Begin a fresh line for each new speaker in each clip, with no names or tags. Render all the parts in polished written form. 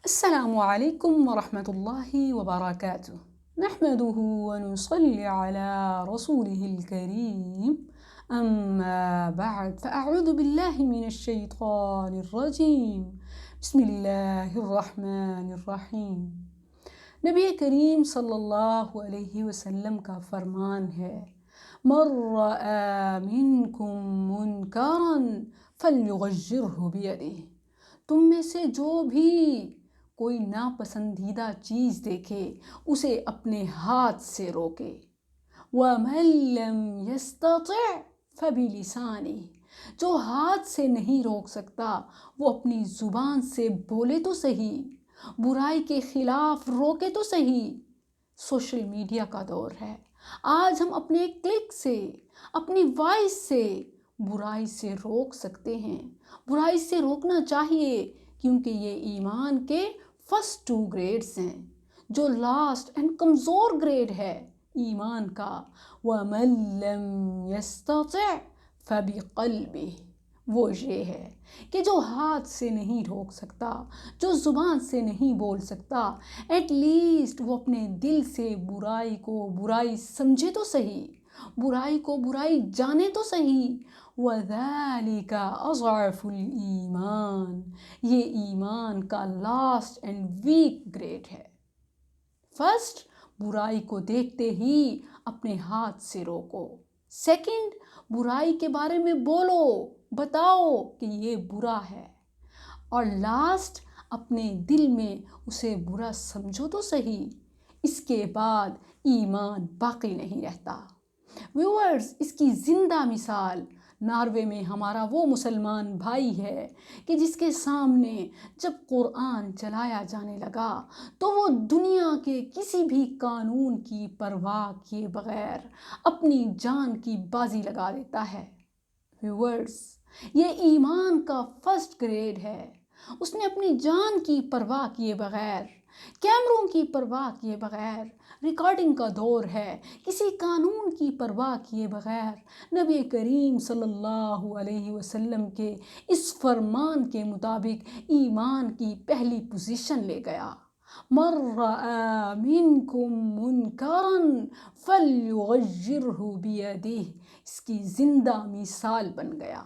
السلام عليكم ورحمة الله وبركاته. نحمده ونصلي على رسوله الكريم. أما بعد، فأعوذ بالله من الشيطان الرجيم. بسم الله الرحمن الرحیم. نبی کریم صلی اللہ علیہ وسلم کا فرمان ہے، من رأى منکم منکرا فلیغیرہ بیدہ. تم میں سے جو بھی کوئی ناپسندیدہ چیز دیکھے اسے اپنے ہاتھ سے روکے. وَمَن لَّمْ يَسْتَطِعْ فَبِلِسَانِهِ. جو ہاتھ سے نہیں روک سکتا وہ اپنی زبان سے بولے تو صحیح، برائی کے خلاف روکے تو صحیح. سوشل میڈیا کا دور ہے، آج ہم اپنے کلک سے، اپنی وائس سے برائی سے روک سکتے ہیں. برائی سے روکنا چاہیے کیونکہ یہ ایمان کے فرسٹ 2 گریڈز ہیں. جو لاسٹ اینڈ کمزور گریڈ ہے ایمان کا، وَمَن لَّمْ يَسْتَطِعْ فَبِقَلْبِهِ، وہ یہ ہے کہ جو ہاتھ سے نہیں روک سکتا، جو زبان سے نہیں بول سکتا، ایٹ لیسٹ وہ اپنے دل سے برائی کو برائی سمجھے تو صحیح، برائی کو برائی جانے تو صحیح. وَذَلِكَ أَضْعَفُ الْإِيمَانِ. یہ ایمان کا لاسٹ اینڈ ویک گریڈ ہے. فرسٹ، برائی کو دیکھتے ہی اپنے ہاتھ سے روکو. سیکنڈ، برائی کے بارے میں بولو، بتاؤ کہ یہ برا ہے. اور لاسٹ، اپنے دل میں اسے برا سمجھو تو صحیح. اس کے بعد ایمان باقی نہیں رہتا. ویورز، اس کی زندہ مثال ناروے میں ہمارا وہ مسلمان بھائی ہے کہ جس کے سامنے جب قرآن چلایا جانے لگا تو وہ دنیا کے کسی بھی قانون کی پرواہ کیے بغیر اپنی جان کی بازی لگا دیتا ہے. ویورز، یہ ایمان کا فرسٹ گریڈ ہے. اس نے اپنی جان کی پرواہ کیے بغیر، کیمروں کی پرواہ کیے بغیر، ریکارڈنگ کا دور ہے، کسی قانون کی پرواہ کیے بغیر نبی کریم صلی اللہ علیہ وسلم کے اس فرمان کے مطابق ایمان کی پہلی پوزیشن لے گیا. من رأى منکم منکرا فلیغیرہ بیدہ. اس کی زندہ مثال بن گیا.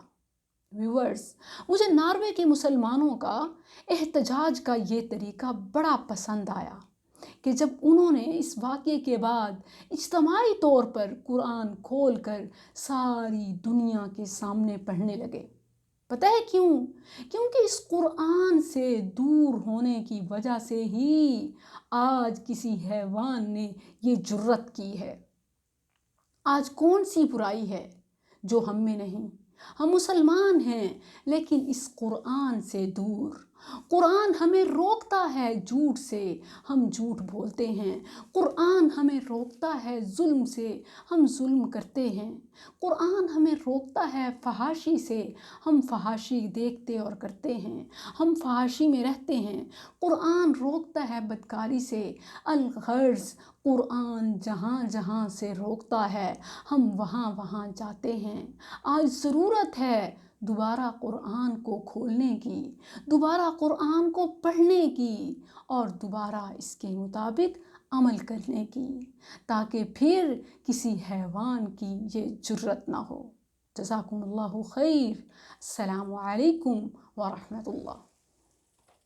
ویورز، مجھے ناروے کے مسلمانوں کا احتجاج کا یہ طریقہ بڑا پسند آیا کہ جب انہوں نے اس واقعے کے بعد اجتماعی طور پر قرآن کھول کر ساری دنیا کے سامنے پڑھنے لگے. پتہ ہے کیوں؟ کیونکہ اس قرآن سے دور ہونے کی وجہ سے ہی آج کسی حیوان نے یہ جرت کی ہے. آج کون سی برائی ہے جو ہم میں نہیں؟ ہم مسلمان ہیں لیکن اس قرآن سے دور. قرآن ہمیں روکتا ہے جھوٹ سے، ہم جھوٹ بولتے ہیں. قرآن ہمیں روکتا ہے ظلم سے، ہم ظلم کرتے ہیں. قرآن ہمیں روکتا ہے فحاشی سے، ہم فحاشی دیکھتے اور کرتے ہیں، ہم فحاشی میں رہتے ہیں. قرآن روکتا ہے بدکاری سے. الغرض، قرآن جہاں جہاں سے روکتا ہے ہم وہاں وہاں جاتے ہیں. آج ضرورت ہے دوبارہ قرآن کو کھولنے کی، دوبارہ قرآن کو پڑھنے کی اور دوبارہ اس کے مطابق عمل کرنے کی، تاکہ پھر کسی حیوان کی یہ جرت نہ ہو. جزاکم اللہ خیر. السلام علیکم ورحمۃ اللہ.